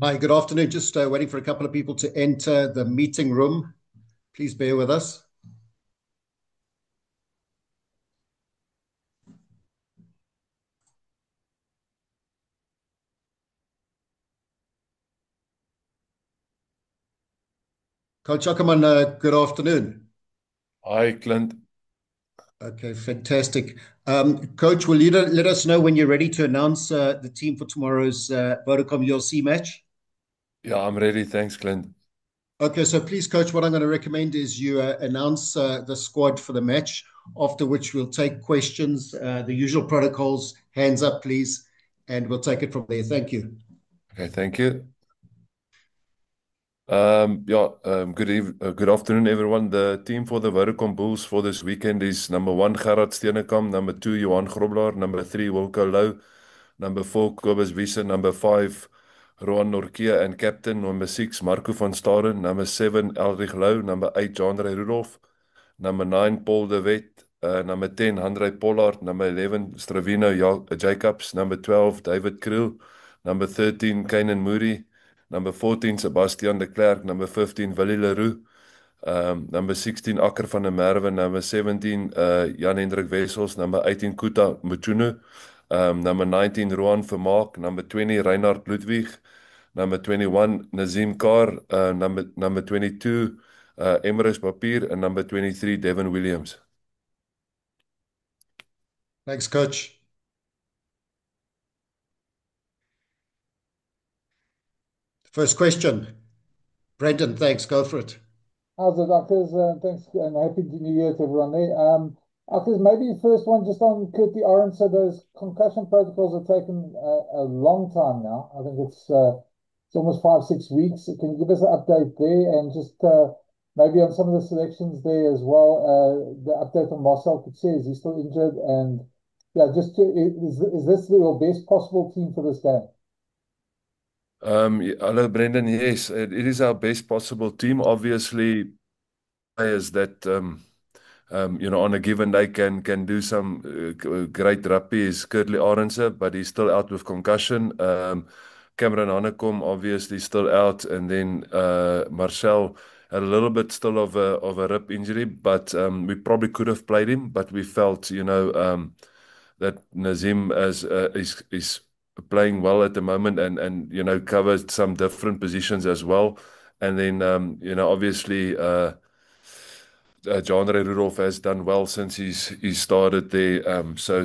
Hi, good afternoon. Just waiting for a couple of people to enter the meeting room. Please bear with us. Coach Ackerman, good afternoon. Hi, Clint. Okay, fantastic. Coach, will you let us know when you're ready to announce the team for tomorrow's Vodacom ULC match? Yeah, I'm ready. Thanks, Clint. Okay, so please, Coach, what I'm going to recommend is you announce the squad for the match, after which we'll take questions, the usual protocols, hands up, please, and we'll take it from there. Thank you. Okay, thank you. Good afternoon, everyone. The team for the Vodacom Bulls for this weekend is number one, Gerard Steenekamp, number two, Johan Grobler, number three, Wilco Louw, number four, Kobus Wiese, number five, Roan Norkia, and captain, number six, Marco van Staden, number seven, Elrich Louw, number eight, Jandre Rudolph, number nine, Paul de Wet, number 10, Handré Pollard, number 11, Jacobs, number 12, David Kriel, number 13, Kainan Moody, number 14, Sebastian de Klerk, number 15, Willie Leroux, number 16, Akker van der Merwe, number 17, Jan-Hendrik Wessels, number 18, Kuta Mchunu, number 19, Roan Vermaak, number 20, Reinhard Ludwig, number 21, Nazim Kar, number 22, Emrys Papier, and number 23, Devin Williams. Thanks, Coach. First question. Brendan, thanks. Go for it. How's it, Uckers? Thanks and happy New Year to everyone there. Uckers, maybe first one just on Kurtie Orange. So those concussion protocols have taken a long time now. I think it's almost 5, 6 weeks. Can you give us an update there and just maybe on some of the selections there as well? The update on Marcel Coetzee, is he still injured? And yeah, is this your best possible team for this game? Hello, Brendan. Yes, it is our best possible team. Obviously, players that on a given day can do some great rugby is Kurtley Arendse, but he's still out with concussion. Cameron Hanekom obviously still out, and then Marcel had a little bit still of a rib injury, but we probably could have played him, but we felt that Nazim is playing well at the moment and covers some different positions as well. And then obviously John Rudolph has done well since he's started there. So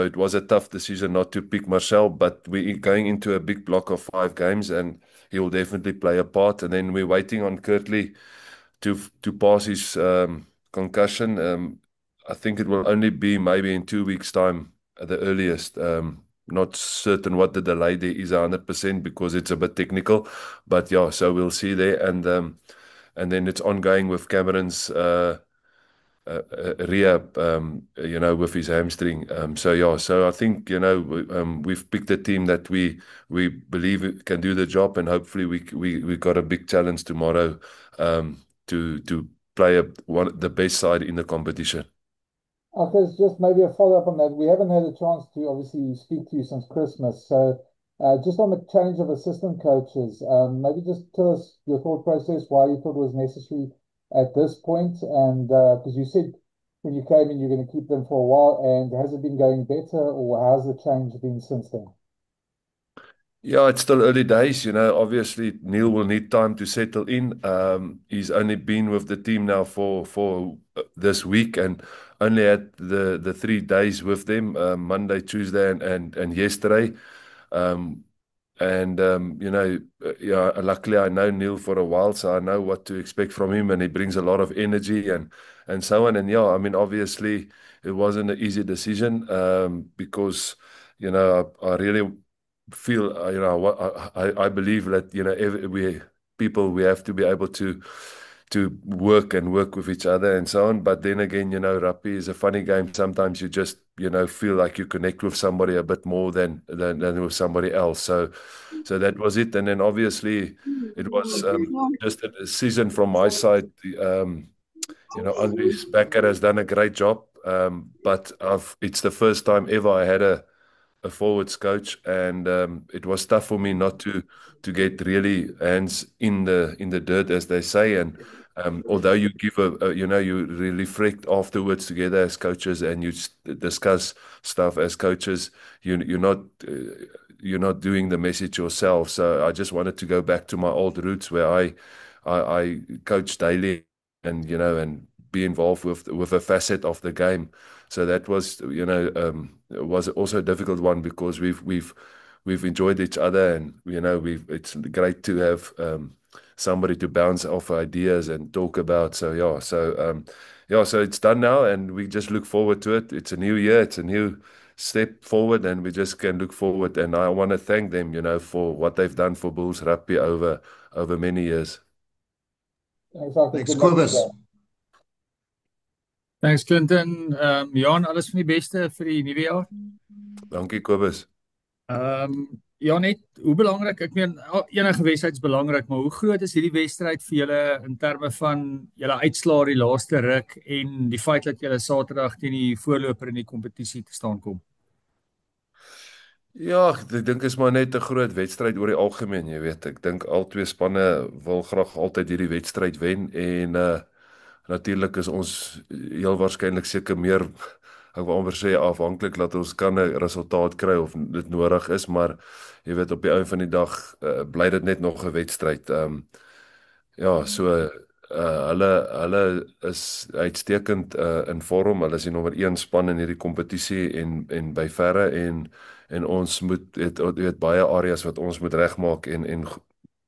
it was a tough decision not to pick Marcel, but we're going into a big block of 5 games, and he will definitely play a part. And then we're waiting on Kurtley to pass his concussion. I think it will only be maybe in 2 weeks' time at the earliest. Not certain what the delay there is 100% because it's a bit technical, but yeah, so we'll see there. And then it's ongoing with Cameron's rehab, with his hamstring. So yeah, so I think we've picked a team that we believe it can do the job, and hopefully we got a big challenge tomorrow to play the best side in the competition. Okay, just maybe a follow-up on that. We haven't had a chance to obviously speak to you since Christmas. So, just on the change of assistant coaches, maybe just tell us your thought process, why you thought it was necessary at this point, and because you said when you came in you're going to keep them for a while, and has it been going better, or how's the change been since then? Yeah, it's still early days, Obviously, Neil will need time to settle in. He's only been with the team now for this week, and only had the 3 days with them, Monday, Tuesday, and yesterday. Um, yeah, luckily I know Neil for a while, so I know what to expect from him, and he brings a lot of energy and so on. And yeah, I mean, obviously, it wasn't an easy decision, because I really feel, I believe that we have to be able to work with each other and so on. But then again, rugby is a funny game. Sometimes you just feel like you connect with somebody a bit more than with somebody else. So that was it. And then obviously it was just a decision from my side. Andries Becker has done a great job. But it's the first time ever I had a a forwards coach, and it was tough for me not to get really hands in the dirt, as they say. And although you give you reflect afterwards together as coaches, and you discuss stuff as coaches, you're not. You're not doing the message yourself. So I just wanted to go back to my old roots where I coach daily and and be involved with a facet of the game. So that was was also a difficult one because we've enjoyed each other, and we've it's great to have somebody to bounce off ideas and talk about. So so it's done now, and we just look forward to it. It's a new year, it's a new step forward, and we just can look forward. And I want to thank them, for what they've done for Bulls Rugby over many years. Thanks, Arthur. Thanks, Good luck with Kobus. that. Thanks Clinton. Jan, alles van die beste vir die nuwe jaar. Dankie, Kobus. Ja, net hoe belangrik, ek meen enige wedstryd is belangrik, maar hoe groot is hierdie wedstryd vir julle in terme van julle uitslaa die laaste ruk en die feit dat julle Saterdag teen die voorloper in die kompetisie te staan kom? Ja, ek dink is maar net 'n groot wedstryd oor die algemeen, jy weet. Ek dink al twee spanne wil graag altyd hierdie wedstryd wen, en natuurlik is ons heel waarskynlik seker meer, ek wil amper sê, afhanklik dat ons kan 'n resultaat kry of dit nodig is, maar jy weet, op die einde van die dag bly dit net nog 'n wedstryd. Ja, so hulle is uitstekend in vorm. Hulle is die nommer 1 span in hierdie kompetisie en by verre, en ons moet weet baie areas wat ons moet regmaak en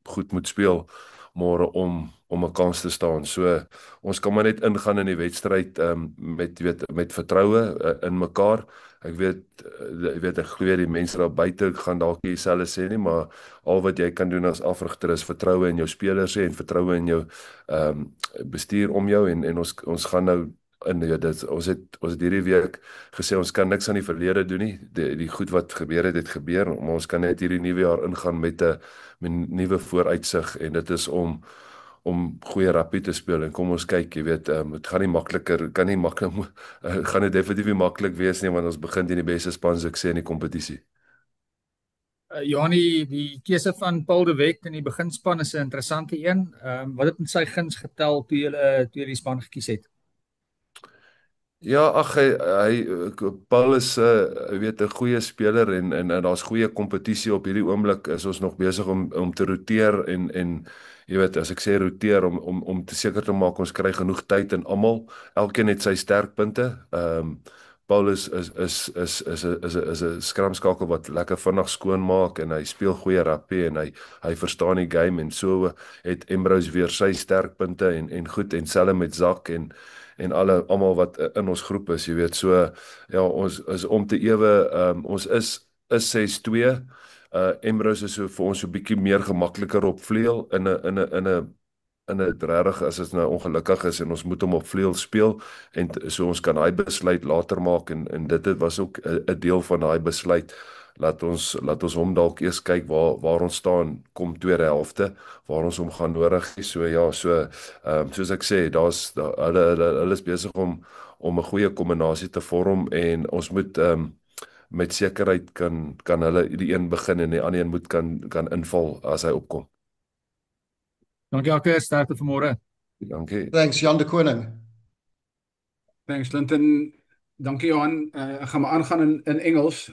goed moet speel môre om 'n kans te staan. So ons kan maar net ingaan in die wedstryd met vertroue in mekaar. Ek weet ek glo die mense daar buite gaan dalk nie dieselfde sê nie, maar al wat jy kan doen as afrigter is vertroue in jou spelers hê en vertroue in jou bestuur om jou, en ons gaan nou ons het hierdie week gesê ons kan niks aan die verlede doen nie. Die goed wat gebeur het gebeur, maar ons kan net hierdie nuwe jaar ingaan met 'n nuwe vooruitsig, en dit is om goeie rugby te speel. En kom ons kyk, jy weet, dit gaan nie makliker, gaan dit definitief nie maklik wees nie, want ons begin teen die beste span, soos ek sê, in die kompetisie. Janie, die keuse van Paul de Wet in die beginspan is 'n interessante een. Wat het met sy guns getel toe julle die span gekies het? Ja, ag Paul is jy weet 'n goeie speler, en daar's goeie kompetisie op hierdie oomblik. Is ons nog besig om te roteer, en jy weet, as ek sê roteer, om te seker te maak ons kry genoeg tyd in almal. Elkeen het sy sterkpunte. Paul is 'n skramskakel wat lekker vinnig skoon maak, en hy speel goeie rugby, en hy verstaan die game, en so het Ambrose weer sy sterkpunte en goed, en selfs met Zak en almal wat in ons groep is, jy weet. So ja, ons is om te ewe, ons is 6-2. Ambrose is so vir ons so 'n bietjie meer gemakliker op vleuel in 'n regtig, as dit nou ongelukkig is en ons moet hom op vleuel speel, en so ons kan daai besluit later maak, en dit was ook 'n deel van daai besluit. Laat ons hom dalk eers kyk waar ons staan kom tweede helfte, waar ons hom gaan nodig hê. So ja, soos ek sê, hulle is besig om 'n goeie kombinasie te vorm, en ons moet met sekerheid kan hulle die een begin en die ander een moet kan inval as hy opkom. Dankie Akker, sterkte vanmôre. Dankie. Thanks, Jan de Koning. Thanks, Clinton. Dankie, Johan. Ek gaan maar aangaan in Engels.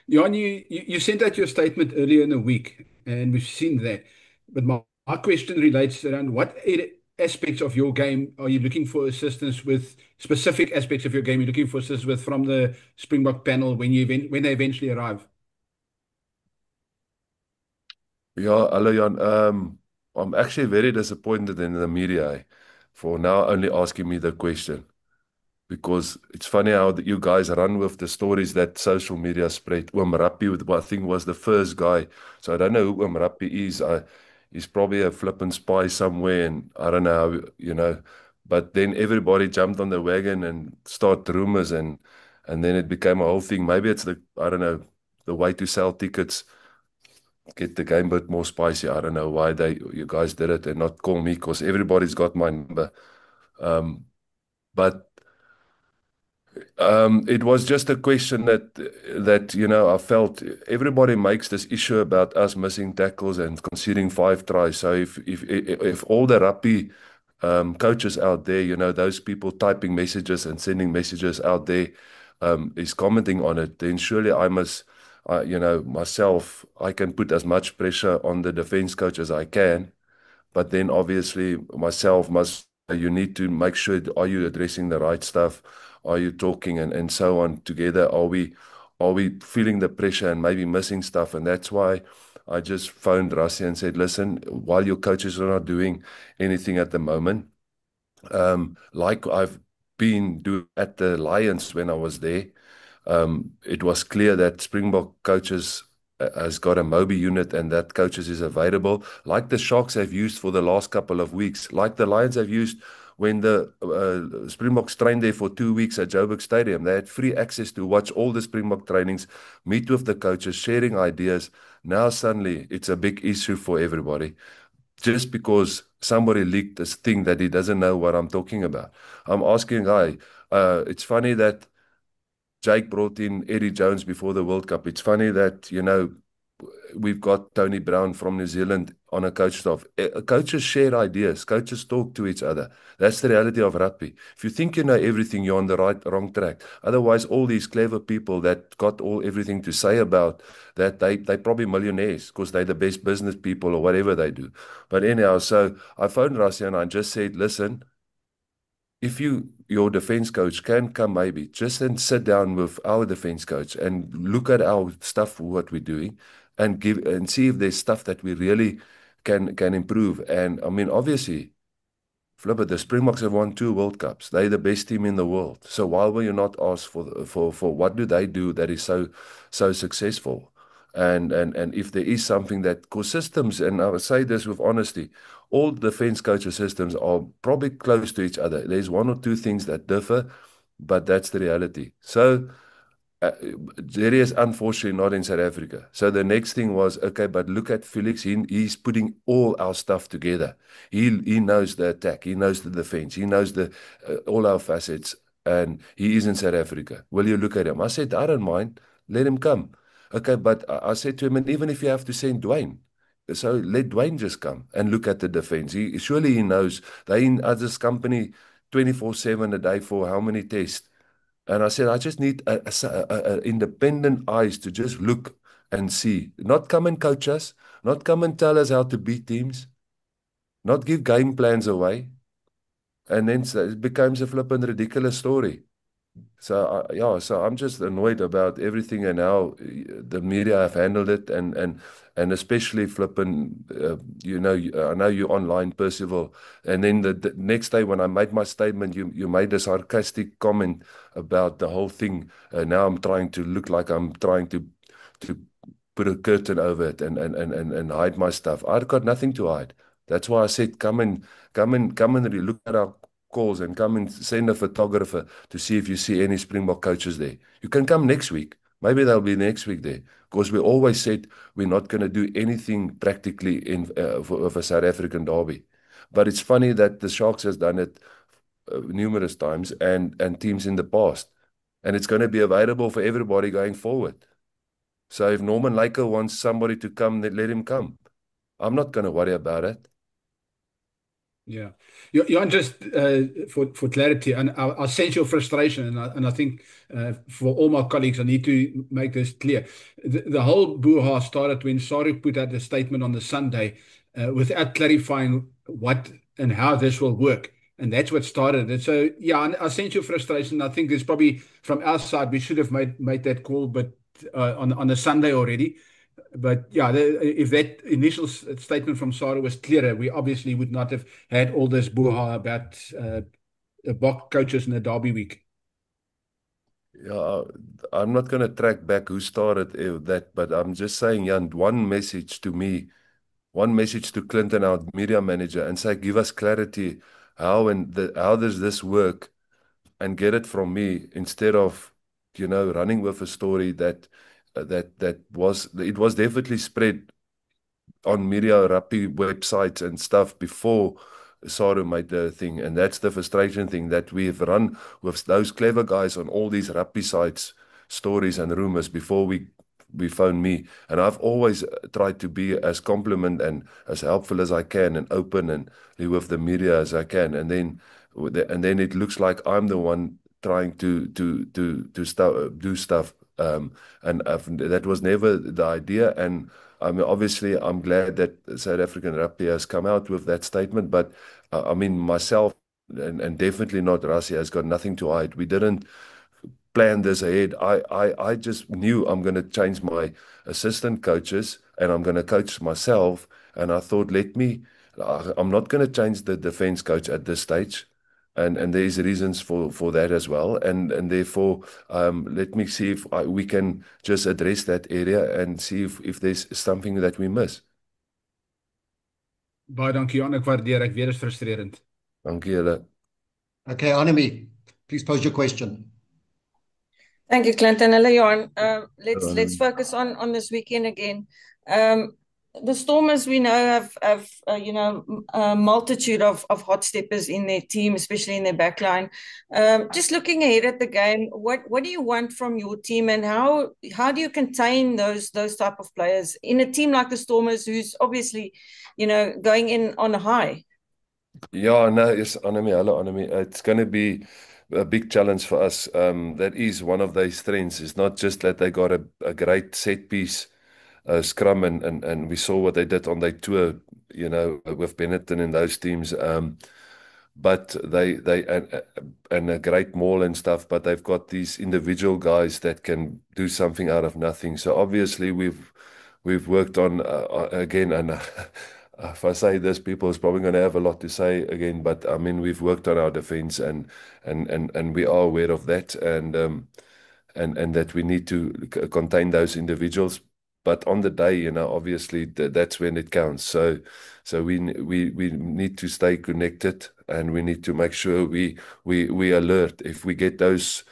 Johan, you sent out your statement earlier in the week, and we've seen that. But my question relates around what aspects of your game are you looking for assistance with, specific aspects of your game you're looking for assistance with from the Springbok panel when they eventually arrive? Ja, hallo Jan. I'm actually very disappointed in the media for now only asking me the question, because it's funny how you guys run with the stories that social media spread. Oom Rappi, I think, was the first guy. So I don't know who Oom Rappi is. He's probably a flippin' spy somewhere, and I don't know how, but then everybody jumped on the wagon and started rumors, and then it became a whole thing. Maybe it's I don't know, the way to sell tickets, get the game a bit more spicy. I don't know why you guys did it and not call me, because everybody's got my number. But It was just a question that I felt everybody makes this issue about us missing tackles and conceding 5 tries. So if all the rugby coaches out there, those people typing messages and sending messages out there, is commenting on it, then surely I must, myself, I can put as much pressure on the defense coach as I can. But then obviously myself must, you need to make sure, are you addressing the right stuff? Are you talking and so on together? Are we feeling the pressure and maybe missing stuff? And that's why I just phoned Rassie and said, listen, while your coaches are not doing anything at the moment, like I've been doing at the Lions when I was there, it was clear that Springbok coaches has got a Moby unit and that coaches is available, like the Sharks have used for the last couple of weeks, like the Lions have used when the Springboks trained there for 2 weeks at Joburg Stadium. They had free access to watch all the Springbok trainings, meet with the coaches, sharing ideas. Now suddenly it's a big issue for everybody just because somebody leaked this thing that he doesn't know what I'm talking about. I'm asking, it's funny that Jake brought in Eddie Jones before the World Cup. It's funny that, we've got Tony Brown from New Zealand on a coach staff. Coaches share ideas. Coaches talk to each other. That's the reality of rugby. If you think you know everything, you're on the wrong track. Otherwise, all these clever people that got everything to say about that, they probably millionaires because they're the best business people or whatever they do. But anyhow, so I phoned Rassie and I just said, listen, if your defense coach can come maybe just and sit down with our defense coach and look at our stuff, what we're doing, and give and see if there's stuff that we really can improve. And I mean, obviously, Flip it, the Springboks have won 2 World Cups. They're the best team in the world. So why will you not ask for what do they do that is so successful? And if there is something that, because systems, and I will say this with honesty, all defense coaches systems are probably close to each other. There's one or two things that differ, but that's the reality. So Jerry is unfortunately not in South Africa. So the next thing was, okay, but look at Felix. He's putting all our stuff together. He knows the attack. He knows the defense. He knows the all our facets. And he is in South Africa. Will you look at him? I said, I don't mind. Let him come. Okay, but I said to him, and even if you have to send Dwayne, so let Dwayne just come and look at the defense. Surely he knows they in this company 24/7 a day for how many tests. And I said, I just need a independent eyes to just look and see. Not come and coach us, not come and tell us how to beat teams, not give game plans away. And then it becomes a flippant ridiculous story. So so I'm just annoyed about everything and how the media have handled it, and especially flipping, I know you online, Percival, and then the next day when I made my statement, you made a sarcastic comment about the whole thing. Now I'm trying to look like I'm trying to put a curtain over it and hide my stuff. I've got nothing to hide. That's why I said, come and look at our calls and come and send a photographer to see if you see any Springbok coaches there. You can come next week. Maybe they'll be next week there. Because we always said we're not going to do anything practically for a South African derby. But it's funny that the Sharks has done it numerous times and teams in the past. And it's going to be available for everybody going forward. So if Norman Laker wants somebody to come, then let him come. I'm not going to worry about it. Yeah. Jan, just for clarity, and I sense your frustration, and I think for all my colleagues, I need to make this clear. The whole brouhaha started when Saru put out a statement on the Sunday without clarifying what and how this will work. And that's what started it. So, yeah, I sense your frustration. I think it's probably from our side, we should have made that call, but on the Sunday already. But yeah, if that initial statement from Sarah was clearer, we obviously would not have had all this brouhaha about Bok coaches in the Derby week. Yeah, I'm not going to track back who started that, but I'm just saying, Jan, one message to me, one message to Clinton, our media manager, and say, give us clarity how how does this work, and get it from me instead of, running with a story that it was definitely spread on media rugby websites and stuff before Saru made the thing, and that's the frustration thing, that we've run with those clever guys on all these rugby sites, stories and rumors before we phone me, and I've always tried to be as compliment and as helpful as I can, and open and with the media as I can, and then it looks like I'm the one trying to do stuff, and that was never the idea. And I mean, obviously, I'm glad that South African rugby has come out with that statement, but I mean, myself and definitely not Rassie has got nothing to hide. We didn't plan this ahead. I just knew I'm going to change my assistant coaches and I'm going to coach myself. And I thought, I'm not going to change the defense coach at this stage. And there's reasons for that as well. And therefore, let me see if we can just address that area and see if there's something that we miss. Baie dankie Johan, ek waardeer, ek weet dit is frustrerend. Dankie julle. Okay, Annemie, please pose your question. Thank you, Clinton. Hello, Johan. Let's Hello. focus on this weekend again. The Stormers, we know, have a multitude of hot steppers in their team, especially in their backline. Just looking ahead at the game, what do you want from your team, and how do you contain those type of players in a team like the Stormers, who's obviously, going in on a high? Yeah, no, yes, Annemie, hello, Annemie. It's going to be a big challenge for us. That is one of their strengths. It's not just that they got a great set piece scrum, and we saw what they did on their tour, with Benetton and those teams. But and a great maul and stuff, but they've got these individual guys that can do something out of nothing. So obviously we've worked on again, and if I say this, people is probably going to have a lot to say again, but I mean, we've worked on our defense, and we are aware of that, and that we need to contain those individuals. But on the day, obviously that's when it counts. So we need to stay connected, and we need to make sure we alert. If we get those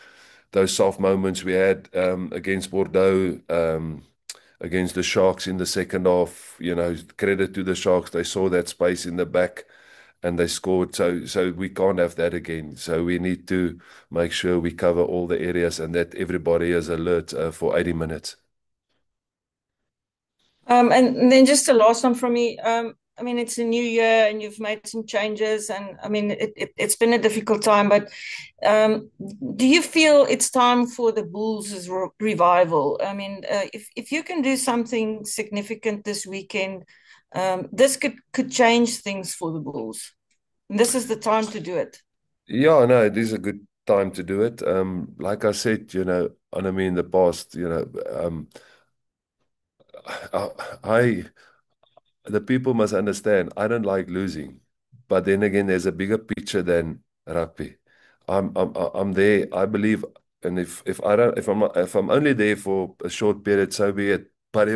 soft moments we had against Bordeaux, against the Sharks in the second half, credit to the Sharks. They saw that space in the back and they scored. So we can't have that again. So we need to make sure we cover all the areas and that everybody is alert for 80 minutes. And then just the last one from me. I mean, it's a new year and you've made some changes, and I mean, it's been a difficult time, but do you feel it's time for the Bulls' revival? I mean, if you can do something significant this weekend, this could change things for the Bulls. And this is the time to do it. Yeah, no, it is a good time to do it. Like I said, Annemie, in the past, the people must understand, I don't like losing, but then again, there's a bigger picture than rugby. I'm there. I believe, and if I'm only there for a short period, so be it. But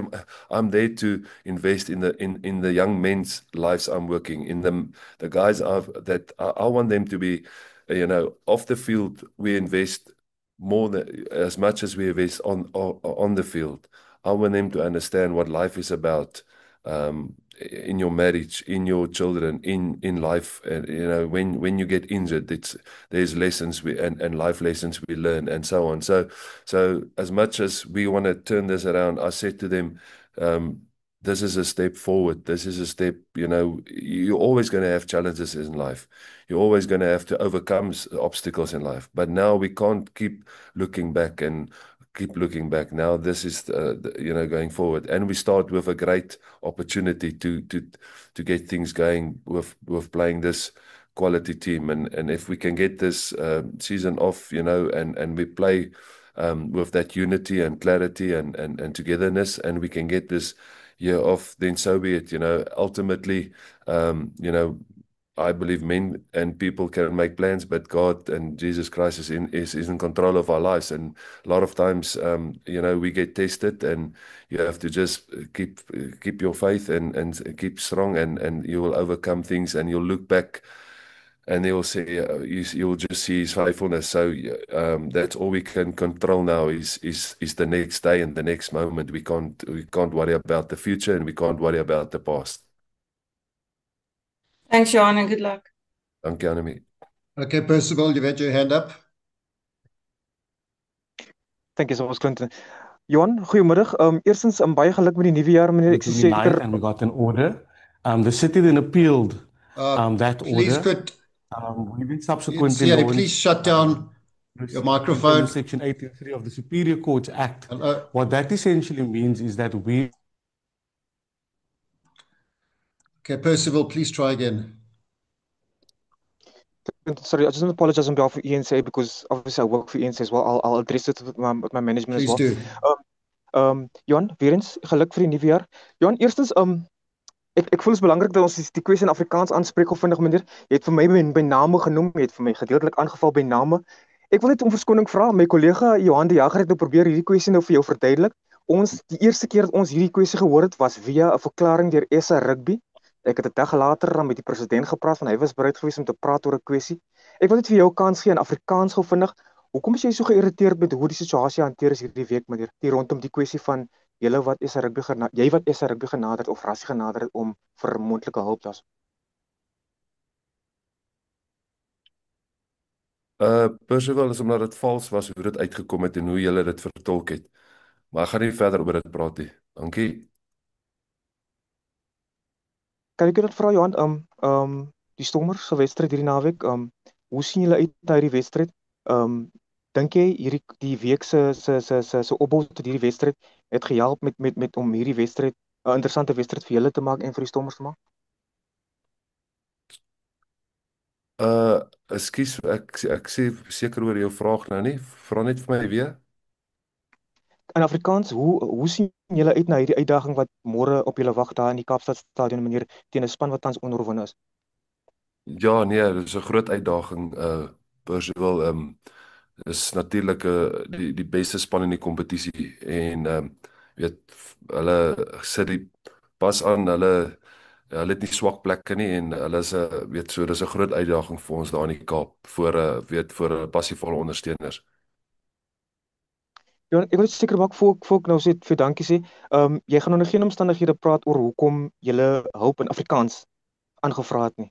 I'm there to invest in the young men's lives. I'm working in them. The guys that I want them to be, off the field. We invest more than as much as we invest on the field. I want them to understand what life is about, in your marriage, in your children, in life. And when you get injured, there's lessons and life lessons we learn, and so on. So as much as we want to turn this around, I said to them, this is a step forward. This is a step. You're always going to have challenges in life. You're always going to have to overcome obstacles in life. But now we can't keep looking back and keep looking back. Now this is going forward, and we start with a great opportunity to get things going with playing this quality team, and if we can get this season off, and we play with that unity and clarity and togetherness, and we can get this year off, then so be it. Ultimately, I believe men and people can make plans, but God and Jesus Christ is in control of our lives. And a lot of times, we get tested, and you have to just keep your faith and keep strong, and you will overcome things, and you'll look back and you'll see, you'll just see His faithfulness. So that's all we can control now is the next day and the next moment. We can't worry about the future, and we can't worry about the past. Thanks, Johan, and good luck. Dankie Annelie. Okay, Percival, you've had your hand up. Thank you so much, Clinton. Johan, goedemiddag. Eerstens, baie geluk met die nuwe jaar, meneer. Ek To is be live seker and we got an order. The city then appealed that Please order. could We've been subsequently Siri, launched, please shut down your microphone. under Section 83 of the Superior Courts Act. What that essentially means is that we Okay, Percival, please try again. Sorry, I just want to apologize on behalf of ENCA because obviously I work for ENCA as well. I'll address it with my management Please as well. do. Johan, weer eens geluk vir die nuwe jaar. Johan, eerstens ek voel dit is belangrik dat ons die kwessie in Afrikaans aanspreek of vinnig meneer. Jy het vir my by name genoem, jy het vir my gedeeltelik aangeval by name. Ek wil net om verskoning vra. My kollega Johan die Jager het nou probeer hierdie kwessie nou vir jou verduidelik. Die eerste keer dat ons hierdie kwessie gehoor het was via 'n verklaring deur SA Rugby. Ek het 'n dag later dan met die president gepraat van hy was bereid geweest om te praat oor 'n kwessie. Ek wil net vir jou 'n kans gee in Afrikaans gou vinnig. Hoekom is jy so geïrriteerd met hoe die situasie hanteer is hierdie week meneer? Die rondom die kwessie van jy wat SA Rugby genader het of Rassie genader het om vir moontlike hulp daar. Percival, is omdat dit vals was hoe dit uitgekom het en hoe julle dit vertolk het. Maar ek gaan nie verder oor dit praat nie. Dankie. Kan ek dit vra Johan, die Stormers se wedstryd hierdie naweek, hoe sien julle uit na hierdie wedstryd? Dink jy die week se opbou tot hierdie wedstryd het gehelp met om hierdie wedstryd 'n interessante wedstryd vir julle te maak en vir die Stormers te maak? Ekskuus, ek sê seker oor jou vraag nou nie. Vra net vir my weer. In Afrikaans, hoe sien julle uit na hierdie uitdaging wat môre op julle wag daar in die Kaapstad Stadion meneer teen 'n span wat tans onoorwinne is? Ja, nee, dit is 'n groot uitdaging. Percival, is natuurlik die beste span in die kompetisie en weet hulle sit die pas aan, hulle het nie swak plekke nie en hulle is weet so dis 'n groot uitdaging vir ons daar in die Kaap vir vir passievolle ondersteuners. Ja, ek wil seker maak voor ek nou sê vir dankie sê. Jy gaan onder geen omstandighede praat oor hoekom julle hulp in Afrikaans aangevra het nie.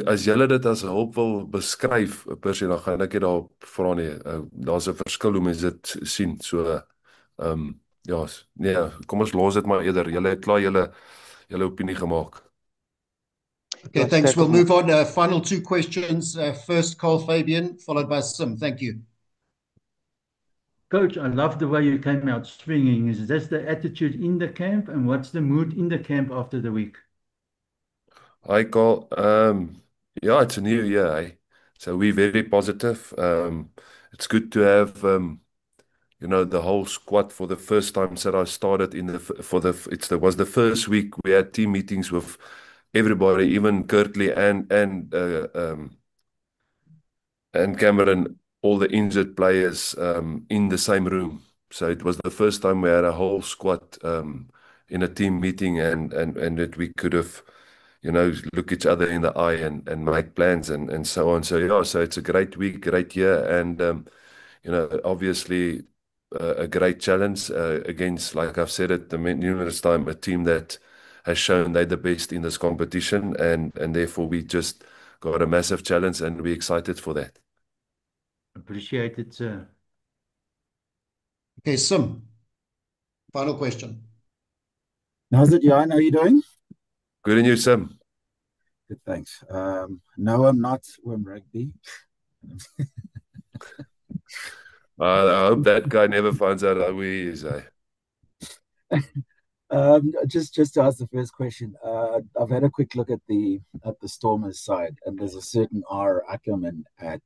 As julle dit as hulp wil beskryf, persie, dan gaan ek nie daarop vra nie. Daar's 'n verskil hoe mense dit sien. So ja, nee, kom ons los dit maar eerder. Julle het klaar julle opinie gemaak. Okay, thanks. We'll move on. Final two questions. First, Carl Fabian, followed by Sim. Thank you. Coach, I love the way you came out swinging. Is this the attitude in the camp, and what's the mood in the camp after the week? Hi, Carl. Yeah, it's a new year, eh? So we're very positive. It's good to have, the whole squad for the first time since I started was the first week we had team meetings with everybody, even Kirtley and Cameron, all the injured players in the same room. So it was the first time we had a whole squad in a team meeting and that we could have, look each other in the eye and make plans and so on. So yeah, so it's a great week, great year, and obviously a great challenge against, like I've said it numerous times, a team that has shown they're the best in this competition, and therefore we just got a massive challenge and we're excited for that. Appreciate it, sir. Okay, Sim. Final question. How's it, Jan? How are you doing? Good, and you, Sim? Good, thanks. No, I'm not swim rugby. I hope that guy never finds out who he is, eh? Just to ask the first question, I've had a quick look at the Stormers side, and there's a certain R. Ackerman at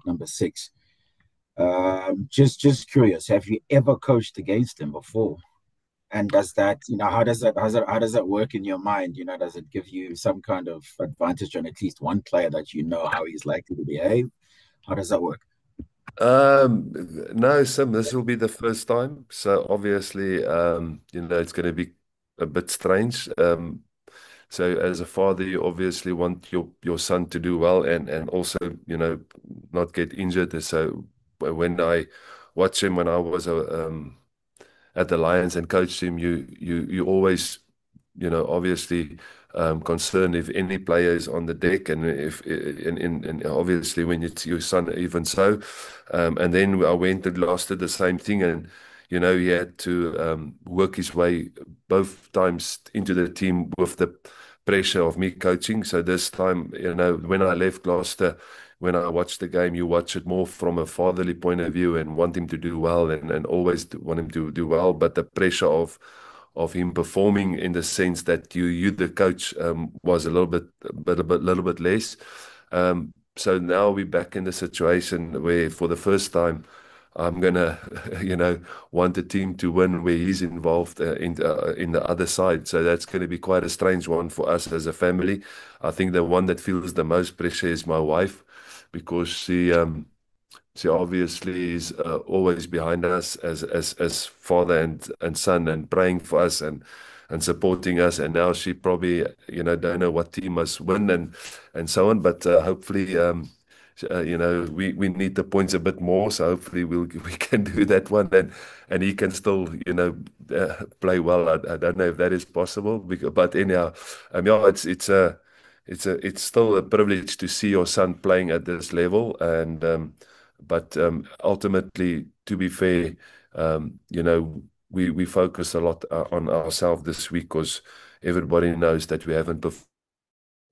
number 6. Just curious, have you ever coached against him before? And does that, how does that work in your mind? Does it give you some kind of advantage on at least one player that you know how he's likely to behave? How does that work? No, Sim, this will be the first time. So obviously, it's going to be a bit strange. So as a father, you obviously want your son to do well and also, not get injured. So when I watched him when I was at the Lions and coached him, you always obviously concerned if any player is on the deck, and if and obviously when it's your son, even so. And then I went and lost it the same thing, and he had to work his way both times into the team with the pressure of me coaching. So this time, when I left Gloucester, when I watched the game, you watch it more from a fatherly point of view and want him to do well, and always want him to do well. But the pressure of him performing, in the sense that you the coach, was a little bit less. So now we're back in the situation where, for the first time, I'm gonna, want the team to win where he's involved, in the other side. So that's going to be quite a strange one for us as a family. I think the one that feels the most pressure is my wife, because she obviously is always behind us as father and son, and praying for us and supporting us. And now she probably don't know what team must win and so on. But hopefully, we need the points a bit more. So hopefully we can do that one, and he can still play well. I don't know if that is possible, but anyhow, it's still a privilege to see your son playing at this level. And but ultimately, to be fair, we focus a lot on ourselves this week, because everybody knows that we haven't performed,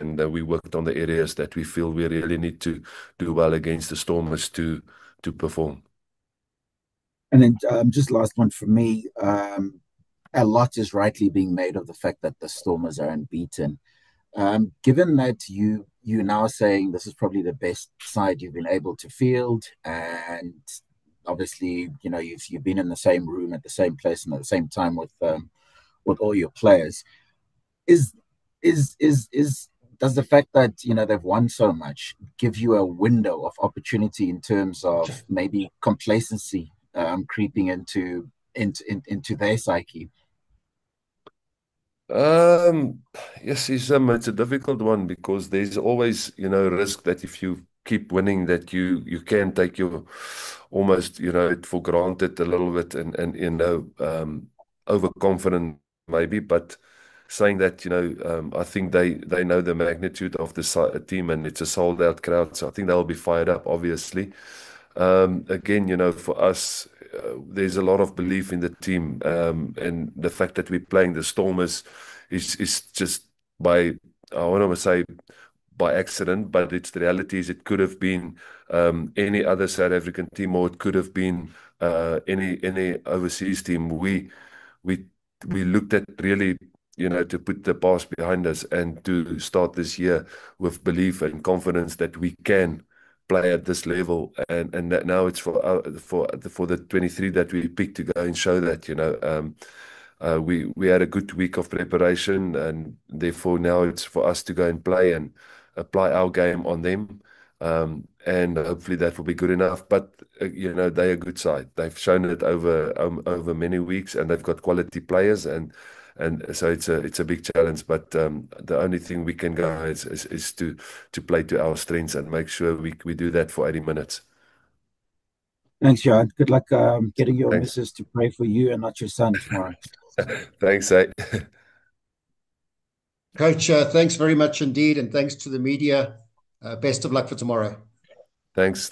and we worked on the areas that we feel we really need to do well against the Stormers to perform. And then just last one from me. A lot is rightly being made of the fact that the Stormers are unbeaten. Given that you're now saying this is probably the best side you've been able to field, and obviously you've been in the same room at the same place and at the same time with all your players, does the fact that they've won so much give you a window of opportunity in terms of maybe complacency creeping into their psyche? Yes, it's a difficult one, because there's always risk that if you keep winning, that you can take your almost it for granted a little bit, and overconfident maybe. But saying that, I think they know the magnitude of the team, and it's a sold out crowd, so I think they'll be fired up, obviously. Again, for us, there's a lot of belief in the team, and the fact that we're playing the Stormers is just I want to say by accident, but the reality is it could have been any other South African team, or it could have been any overseas team. We looked at really, to put the past behind us, and to start this year with belief and confidence that we can play at this level, and that now it's for the 23 that we picked to go and show that. We had a good week of preparation, and therefore now it's for us to go and play and apply our game on them, and hopefully that will be good enough. But they're a good side. They've shown it over many weeks, and they've got quality players, and so it's a big challenge. But the only thing we can go is to play to our strengths and make sure we do that for 80 minutes. Thanks, Johan. Good luck getting your missus to pray for you and not your son tomorrow. Thanks, Coach, thanks very much indeed, and thanks to the media. Best of luck for tomorrow. Thanks.